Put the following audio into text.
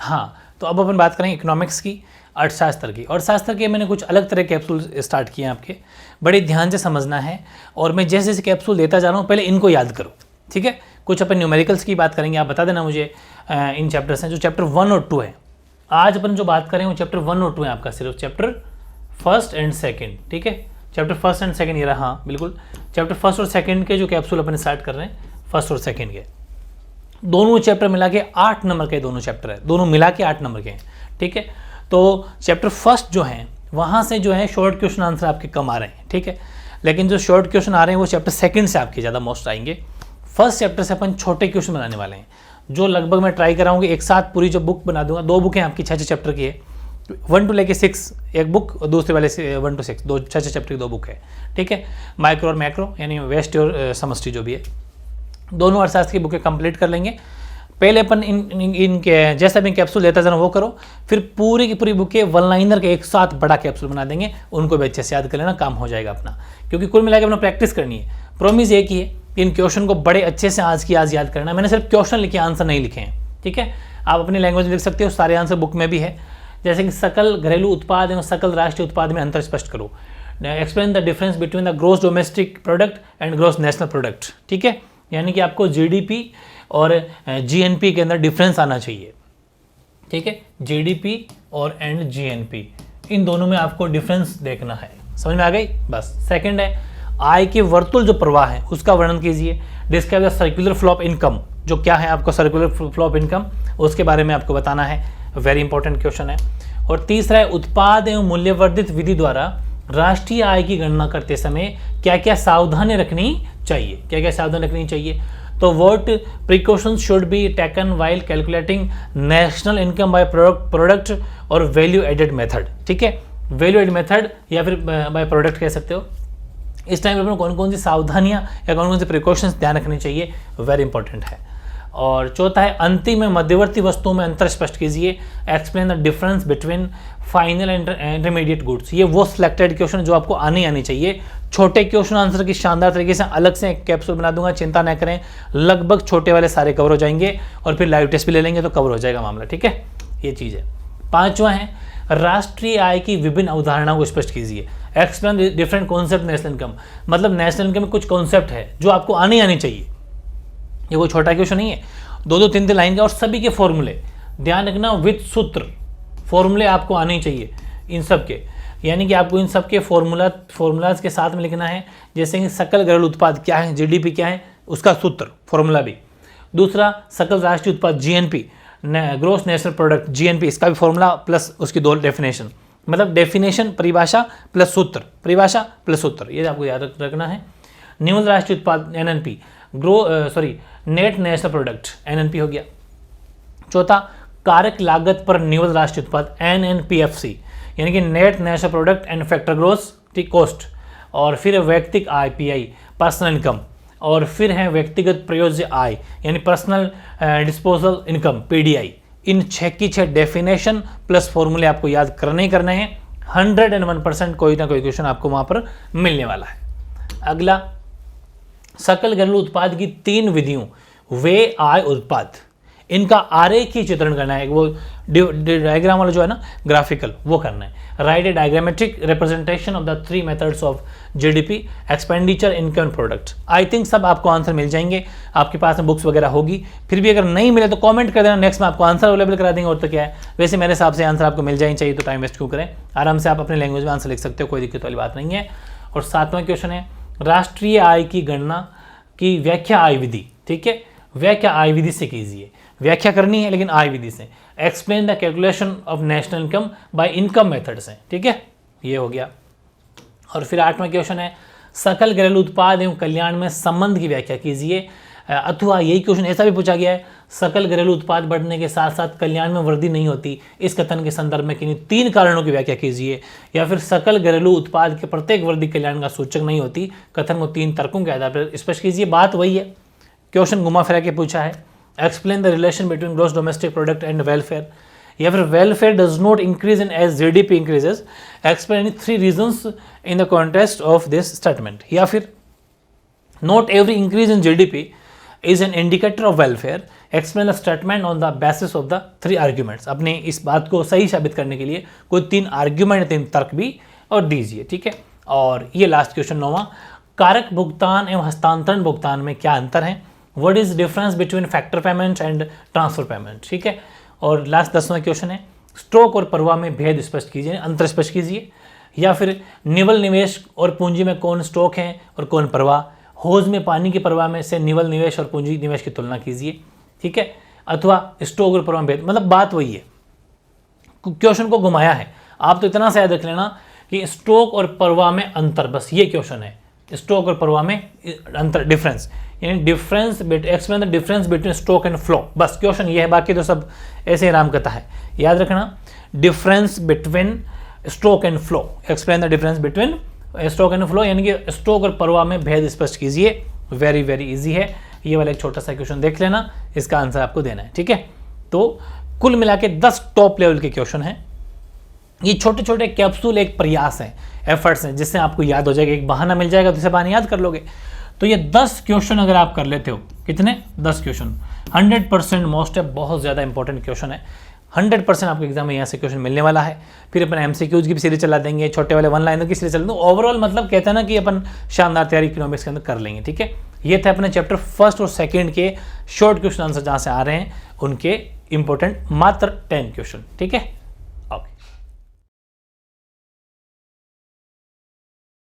हाँ, तो अब अपन बात करेंगे इकोनॉमिक्स की, अर्थशास्त्र की। अर्थशास्त्र के मैंने कुछ अलग तरह के कैप्सूल स्टार्ट किए हैं आपके, बड़े ध्यान से समझना है। और मैं जैसे जैसे कैप्सूल देता जा रहा हूँ, पहले इनको याद करो, ठीक है। कुछ अपन न्यूमेरिकल्स की बात करेंगे, आप बता देना मुझे इन चैप्टर्स हैं जो चैप्टर 1 और 2 है। आज अपन जो बात करें वो चैप्टर 1 और 2 है आपका, सिर्फ चैप्टर 1 एंड 2, ठीक है। चैप्टर 1 एंड 2 ये रहा, हाँ बिल्कुल। चैप्टर 1 और 2 के जो कैप्सूल अपन स्टार्ट कर रहे हैं, 1 और 2 के, दोनों चैप्टर मिला के 8 नंबर के दोनों चैप्टर है, दोनों मिला के 8 नंबर के हैं, ठीक है। तो चैप्टर 1 जो है वहाँ से जो है शॉर्ट क्वेश्चन आंसर आपके कम आ रहे हैं, ठीक है। लेकिन जो शॉर्ट क्वेश्चन आ रहे हैं वो चैप्टर 2 से आपके ज़्यादा मोस्ट आएंगे। फर्स्ट चैप्टर से अपन छोटे क्वेश्चन बनाने वाले हैं, जो लगभग मैं ट्राई कराऊंगी एक साथ पूरी जो बुक बना दूंगा। 2 बुकें आपकी 6 चैप्टर की है, 1 to लेके 6 एक बुक, और दूसरे वाले से 1 to 6 दो 6 चैप्टर की 2 बुक है, ठीक है। माइक्रो और मैक्रो यानी वेस्ट और समष्टि जो भी है, दोनों अर्थशास्त्र की बुकें कंप्लीट कर लेंगे। पहले अपन इनके जैसा भी कैप्सूल लेता जाना वो करो, फिर पूरी की पूरी बुकें 1 लाइनर के एक साथ बड़ा कैप्सूल बना देंगे, उनको भी अच्छे से याद कर लेना, काम हो जाएगा अपना। क्योंकि कुल मिलाकर अपना प्रैक्टिस करनी है। प्रॉमिस एक ही है, इन क्वेश्चन को बड़े अच्छे से आज की आज याद करना। मैंने सिर्फ क्वेश्चन लिखे, आंसर नहीं लिखे हैं, ठीक है। आप अपनी लैंग्वेज में लिख सकते हो, सारे आंसर बुक में भी है। जैसे कि सकल घरेलू उत्पाद एवं सकल राष्ट्रीय उत्पाद में अंतर स्पष्ट करो, explain the difference between the gross domestic product and gross national product, ठीक है। यानी कि आपको जीडीपी और जीएनपी के अंदर डिफरेंस आना चाहिए, ठीक है। जीडीपी और एंड जीएनपी, इन दोनों में आपको डिफरेंस देखना है, समझ में आ गई बस। सेकंड है आय के वर्तुल जो प्रवाह है उसका वर्णन कीजिए, describe the circular flow of income, जो क्या है आपको सर्कुलर फ्लो ऑफ इनकम, उसके बारे में आपको बताना है, वेरी इंपॉर्टेंट क्वेश्चन है। और तीसरा है उत्पाद एवं मूल्यवर्धित विधि द्वारा राष्ट्रीय आय की गणना करते समय क्या क्या सावधानी रखनी चाहिए, क्या क्या सावधानी रखनी चाहिए। तो what precautions should be taken while calculating national income by product और वैल्यू एडेड मेथड, ठीक है। वैल्यू एडेड मेथड या फिर बाय प्रोडक्ट कह सकते हो। इस टाइम पर कौन कौन सी सावधानियां या कौन कौन सी प्रिकॉशंस ध्यान रखनी चाहिए, वेरी इंपॉर्टेंट है। और चौथा है अंतिम में मध्यवर्ती वस्तुओं में अंतर स्पष्ट कीजिए, explain the difference between final and intermediate goods. ये वो सिलेक्टेड क्वेश्चन जो आपको आनी चाहिए। छोटे क्वेश्चन आंसर की शानदार तरीके से अलग से एक कैप्सूल बना दूंगा, चिंता न करें, लगभग छोटे वाले सारे कवर हो जाएंगे और फिर लाइव टेस्ट भी ले लेंगे तो कवर हो जाएगा मामला, ठीक है। ये चीज़ है। 5वां है राष्ट्रीय आय की विभिन्न अवधारणाओं को स्पष्ट कीजिए, explain different concept national income. मतलब नेशनल इनकम में कुछ कॉन्सेप्ट है जो आपको आनी चाहिए, ये कोई छोटा क्वेश्चन नहीं है, 2-2, 3-3 लाइन के, और सभी के फॉर्मूले ध्यान रखना, विद सूत्र फॉर्मूले आपको आने चाहिए इन सब के। यानी कि आपको इन सब के फॉर्मूलाज के साथ में लिखना है, जैसे कि सकल घरेलू उत्पाद क्या है, जीडीपी क्या है, उसका सूत्र फॉर्मूला भी। दूसरा सकल राष्ट्रीय उत्पाद GNP, gross national product GNP, इसका भी फॉर्मूला प्लस उसकी 2 डेफिनेशन, मतलब डेफिनेशन परिभाषा प्लस सूत्र, परिभाषा प्लस सूत्र, ये आपको याद रखना है। न्यूनतम राष्ट्रीय उत्पाद NNP, net national product NNP हो गया। चौथा कारक लागत पर निवल राष्ट्रीय उत्पाद एनएनपीएफसी, यानी कि net national product and factor gross cost. और फिर व्यक्तिगत आय पीआई, पर्सनल इनकम। और फिर है व्यक्तिगत प्रयोज्य आय यानी पर्सनल डिस्पोजल इनकम पीडीआई। इन 6 की 6 डेफिनेशन प्लस फॉर्मूले आपको याद करने ही करने हैं। 101% कोई ना कोई क्वेश्चन आपको वहां पर मिलने वाला है। अगला सकल घरेलू उत्पाद की 3 विधियों, वे आय उत्पाद, इनका आरेखीय चित्रण करना है। वो डायग्राम वाला जो है ना ग्राफिकल, वो करना है। Right a diagrammatic representation of the 3 methods of GDP, expenditure, income, product. I think सब आपको आंसर मिल जाएंगे, आपके पास में बुक्स वगैरह होगी। फिर भी अगर नहीं मिले तो कमेंट कर देना, नेक्स्ट में आपको आंसर अवेलेबल करा देंगे। और तो क्या है, वैसे मेरे हिसाब से आंसर आपको मिल जानी चाहिए, तो टाइम वेस्ट क्यों करें, आराम से आप अपने लैंग्वेज में आंसर लिख सकते हो, कोई दिक्कत वाली बात नहीं है। और 7वां क्वेश्चन है राष्ट्रीय आय की गणना की व्याख्या आय विधि, ठीक है। व्याख्या आय विधि से कीजिए, व्याख्या करनी है लेकिन आय विधि से। Explain the calculation of national income by income method से, ठीक है, ये हो गया। और फिर 8वां क्वेश्चन है सकल घरेलू उत्पाद एवं कल्याण में संबंध की व्याख्या कीजिए। अथवा यही क्वेश्चन ऐसा भी पूछा गया है, सकल घरेलू उत्पाद बढ़ने के साथ साथ कल्याण में वृद्धि नहीं होती, इस कथन के संदर्भ में किन्हीं 3 कारणों की व्याख्या कीजिए। या फिर सकल घरेलू उत्पाद के प्रत्येक वृद्धि कल्याण का सूचक नहीं होती, कथन को 3 तर्कों के आधार पर स्पष्ट कीजिए। बात वही है, क्वेश्चन घुमा फिरा के पूछा है। Explain the relation between gross domestic product and welfare. या फिर welfare does not increase in as GDP increases, explain 3 reasons in the context of this statement. या फिर not every increase in GDP is an indicator of welfare, explain the statement on the basis of the 3 arguments. अपने इस बात को सही साबित करने के लिए कोई 3 आर्ग्यूमेंट, 3 तर्क भी और दीजिए, ठीक है। और ये लास्ट क्वेश्चन 9वां, कारक भुगतान एवं हस्तांतरण भुगतान में क्या अंतर है? What is difference between factor payment and transfer payment, ठीक है। और लास्ट 10वां क्वेश्चन है, स्टॉक और परवाह में भेद स्पष्ट कीजिए, अंतर स्पष्ट कीजिए। या फिर निवल निवेश और पूंजी में कौन स्टॉक है और कौन परवाह? हौज में पानी की परवाह में से निवल निवेश और पूंजी निवेश की तुलना कीजिए, ठीक है। अथवा स्टॉक और परवाह में भेद, मतलब बात वही है, क्वेश्चन को घुमाया है। आप तो इतना सा याद रख लेना कि स्टॉक और परवाह में अंतर, बस ये क्वेश्चन है, स्टॉक और परवाह में अंतर, डिफरेंस, यानी difference explain the difference between stock and flow, बस क्वेश्चन ये है। बाकी तो सब ऐसे ही राम कथा है, याद रखना। Difference between stock and flow, explain the difference between stock and flow, यानी कि स्टॉक और परवाह में भेद स्पष्ट कीजिए। वेरी वेरी इजी है, ये वाला एक छोटा सा क्वेश्चन देख लेना, इसका आंसर आपको देना है, ठीक है। तो कुल मिला के 10 टॉप लेवल के क्वेश्चन हैं। ये छोटे छोटे कैप्सूल एक प्रयास है, एफर्ट्स हैं, जिससे आपको याद हो जाएगा, एक बहाना मिल जाएगा तो इसे बहाना याद कर लोगे। तो ये 10 क्वेश्चन अगर आप कर लेते हो, कितने? 10 क्वेश्चन, 100% मोस्ट है, बहुत ज़्यादा इंपॉर्टेंट क्वेश्चन है। 100% आपके एग्जाम में यहाँ से क्वेश्चन मिलने वाला है। फिर अपन MCQs की भी सीरीज चला देंगे, छोटे वाले 1 लाइनर की सीरीज चला देंगे। ओवरऑल मतलब कहते हैं ना कि अपन शानदार तैयारी इकोनॉमिक्स के अंदर कर लेंगे, ठीक है। ये थे अपने चैप्टर 1 और 2 के शॉर्ट क्वेश्चन आंसर जहाँ से आ रहे हैं, उनके इंपॉर्टेंट मात्र 10 क्वेश्चन, ठीक है।